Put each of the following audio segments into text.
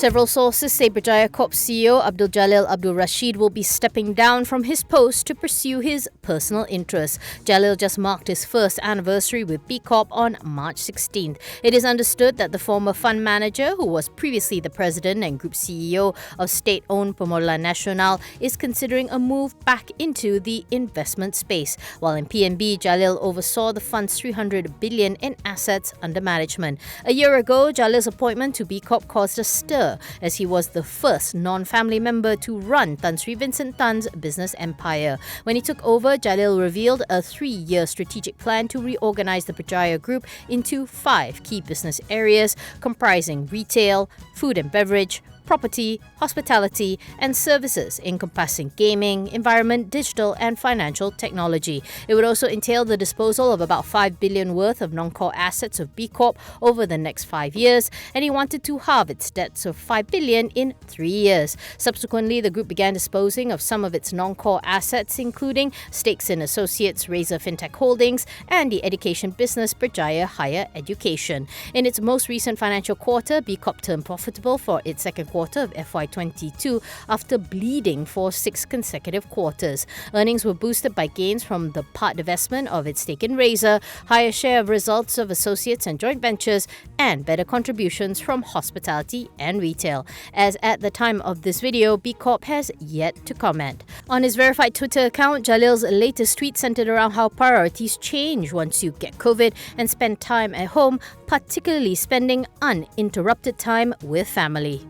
Several sources say Berjaya Corp CEO Abdul Jalil Abdul Rasheed will be stepping down from his post to pursue his personal interests. Jalil just marked his first anniversary with BCorp on March 16th. It is understood that the former fund manager, who was previously the president and group CEO of state-owned Pemodelan Nasional, is considering a move back into the investment space. While in PNB, Jalil oversaw the fund's 300 billion in assets under management. A year ago, Jalil's appointment to BCorp caused a stir, as he was the first non-family member to run Tan Sri Vincent Tan's business empire. When he took over, Jalil revealed a 3-year strategic plan to reorganize the Berjaya Group into 5 key business areas comprising retail, food and beverage, property, hospitality and services encompassing gaming, environment, digital and financial technology. It would also entail the disposal of about 5 billion worth of non-core assets of BCorp over the next 5 years, and he wanted to halve its debts of 5 billion in 3 years. Subsequently, the group began disposing of some of its non-core assets, including stakes in associates Razor Fintech Holdings and the education business Berjaya Higher Education. In its most recent financial quarter, BCorp turned profitable for its second quarter of FY22 after bleeding for 6 consecutive quarters. Earnings were boosted by gains from the part divestment of its stake in Razor, higher share of results of associates and joint ventures, and better contributions from hospitality and retail. As at the time of this video, BCorp has yet to comment. On his verified Twitter account, Jalil's latest tweet centered around how priorities change once you get COVID and spend time at home, particularly spending uninterrupted time with family.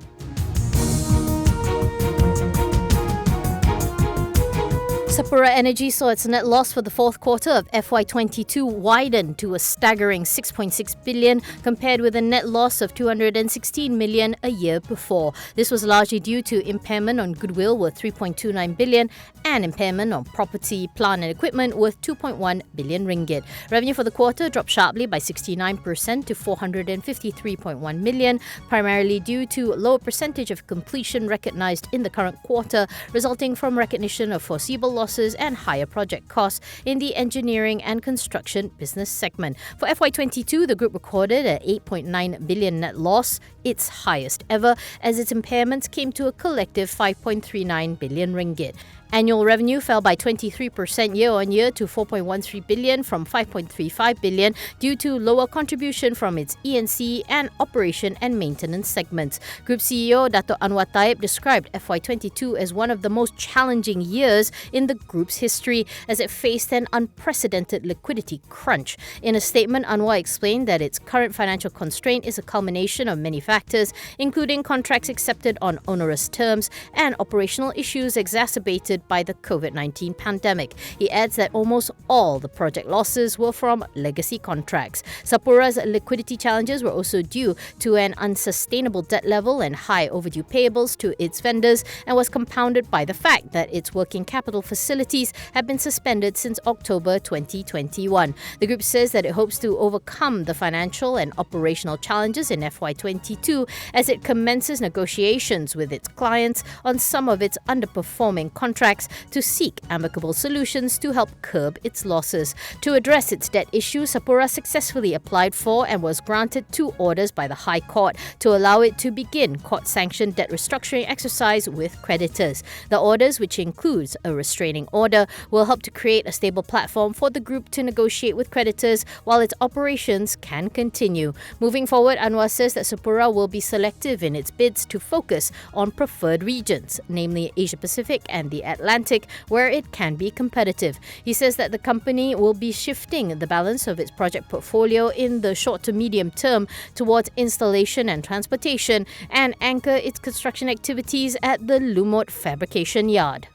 Sephora Energy saw its net loss for the fourth quarter of FY22 widen to a staggering 6.6 billion compared with a net loss of 216 million a year before. This was largely due to impairment on goodwill worth 3.29 billion and impairment on property, plant and equipment worth 2.1 billion ringgit. Revenue for the quarter dropped sharply by 69% to 453.1 million, primarily due to a lower percentage of completion recognized in the current quarter, resulting from recognition of foreseeable losses and higher project costs in the engineering and construction business segment. For FY22, the group recorded a 8.9 billion net loss, its highest ever, as its impairments came to a collective 5.39 billion ringgit. Annual revenue fell by 23% year-on-year to 4.13 billion from 5.35 billion due to lower contribution from its E&C and operation and maintenance segments. Group CEO Dato' Anwar Taib described FY22 as one of the most challenging years in the group's history as it faced an unprecedented liquidity crunch. In a statement, Anwar explained that its current financial constraint is a culmination of many factors, including contracts accepted on onerous terms and operational issues exacerbated by the COVID-19 pandemic. He adds that almost all the project losses were from legacy contracts. Sapura's liquidity challenges were also due to an unsustainable debt level and high overdue payables to its vendors, and was compounded by the fact that its working capital facilities have been suspended since October 2021. The group says that it hopes to overcome the financial and operational challenges in FY22 as it commences negotiations with its clients on some of its underperforming contracts to seek amicable solutions to help curb its losses. To address its debt issue, Sephora successfully applied for and was granted 2 orders by the High Court to allow it to begin court-sanctioned debt restructuring exercise with creditors. The orders, which includes a restraining order, will help to create a stable platform for the group to negotiate with creditors while its operations can continue. Moving forward, Anwar says that Sephora will be selective in its bids to focus on preferred regions, namely Asia Pacific and the Atlantic, where it can be competitive. He says that the company will be shifting the balance of its project portfolio in the short to medium term towards installation and transportation and anchor its construction activities at the Lumot Fabrication Yard.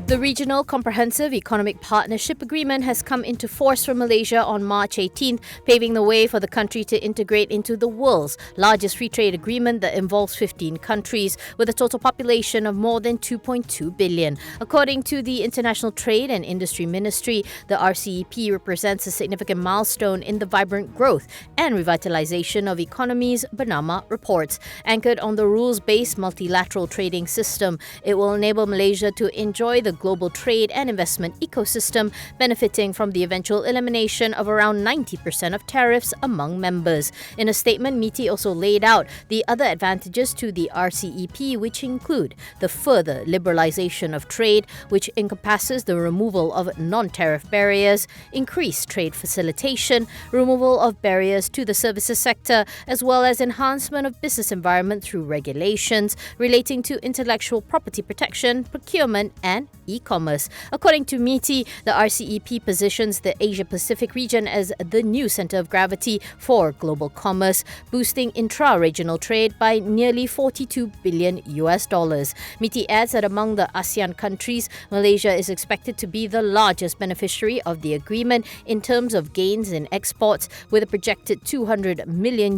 The Regional Comprehensive Economic Partnership Agreement has come into force for Malaysia on March 18th, paving the way for the country to integrate into the world's largest free trade agreement that involves 15 countries, with a total population of more than 2.2 billion. According to the International Trade and Industry Ministry, the RCEP represents a significant milestone in the vibrant growth and revitalization of economies, Bernama reports. Anchored on the rules-based multilateral trading system, it will enable Malaysia to enjoy the global trade and investment ecosystem, benefiting from the eventual elimination of around 90% of tariffs among members. In a statement, MITI also laid out the other advantages to the RCEP, which include the further liberalization of trade, which encompasses the removal of non-tariff barriers, increased trade facilitation, removal of barriers to the services sector, as well as enhancement of business environment through regulations relating to intellectual property protection, procurement, and e-commerce. According to MITI, the RCEP positions the Asia-Pacific region as the new center of gravity for global commerce, boosting intra-regional trade by nearly $42 billion. MITI adds that among the ASEAN countries, Malaysia is expected to be the largest beneficiary of the agreement in terms of gains in exports, with a projected $200 million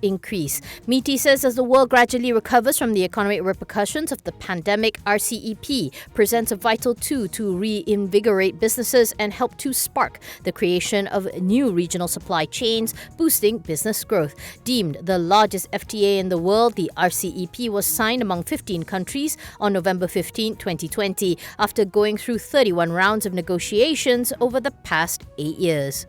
increase. MITI says as the world gradually recovers from the economic repercussions of the pandemic, RCEP presents a vital tool to reinvigorate businesses and help to spark the creation of new regional supply chains, boosting business growth. Deemed the largest FTA in the world, the RCEP was signed among 15 countries on November 15, 2020, after going through 31 rounds of negotiations over the past 8 years.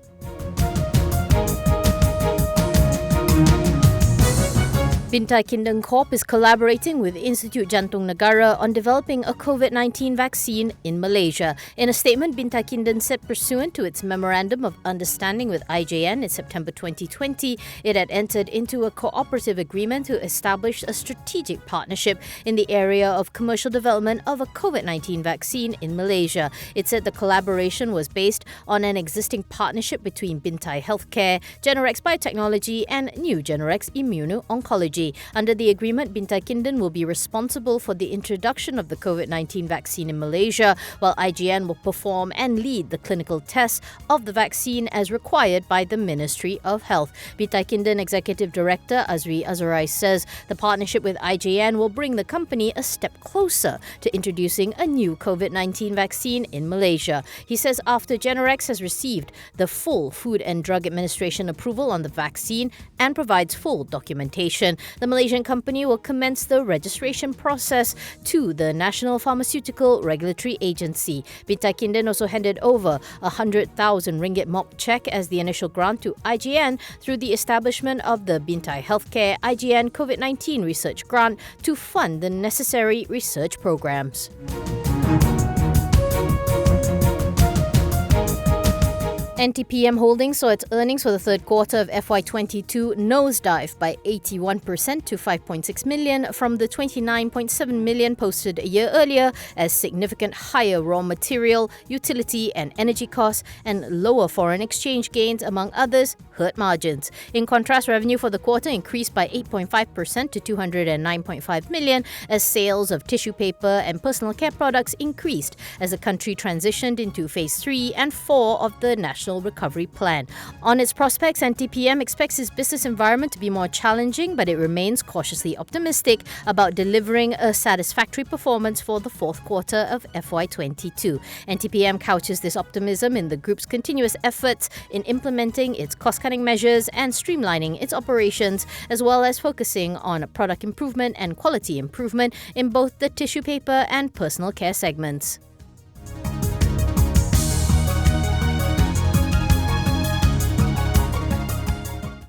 Bintai Kinden Corp is collaborating with Institute Jantung Negara on developing a COVID-19 vaccine in Malaysia. In a statement, Bintai Kinden said pursuant to its Memorandum of Understanding with IJN in September 2020, it had entered into a cooperative agreement to establish a strategic partnership in the area of commercial development of a COVID-19 vaccine in Malaysia. It said the collaboration was based on an existing partnership between Bintai Healthcare, Generex Biotechnology, and NuGenerex Immuno-Oncology. Under the agreement, Bintai Kinden will be responsible for the introduction of the COVID-19 vaccine in Malaysia, while IJN will perform and lead the clinical tests of the vaccine as required by the Ministry of Health. Bintai Kinden Executive Director Azri Azerai says the partnership with IJN will bring the company a step closer to introducing a new COVID-19 vaccine in Malaysia. He says after Generex has received the full Food and Drug Administration approval on the vaccine and provides full documentation, the Malaysian company will commence the registration process to the National Pharmaceutical Regulatory Agency. Bintai Kinden also handed over a 100,000 ringgit mock cheque as the initial grant to IJN through the establishment of the Bintai Healthcare IJN COVID-19 Research Grant to fund the necessary research programs. NTPM Holdings saw its earnings for the third quarter of FY22 nosedive by 81% to 5.6 million from the 29.7 million posted a year earlier, as significant higher raw material, utility and energy costs and lower foreign exchange gains, among others, hurt margins. In contrast, revenue for the quarter increased by 8.5% to 209.5 million as sales of tissue paper and personal care products increased as the country transitioned into Phase 3 and 4 of the National Recovery Plan. On its prospects, NTPM expects its business environment to be more challenging, but it remains cautiously optimistic about delivering a satisfactory performance for the fourth quarter of FY22. NTPM couches this optimism in the group's continuous efforts in implementing its cost-cutting measures and streamlining its operations, as well as focusing on product improvement and quality improvement in both the tissue paper and personal care segments.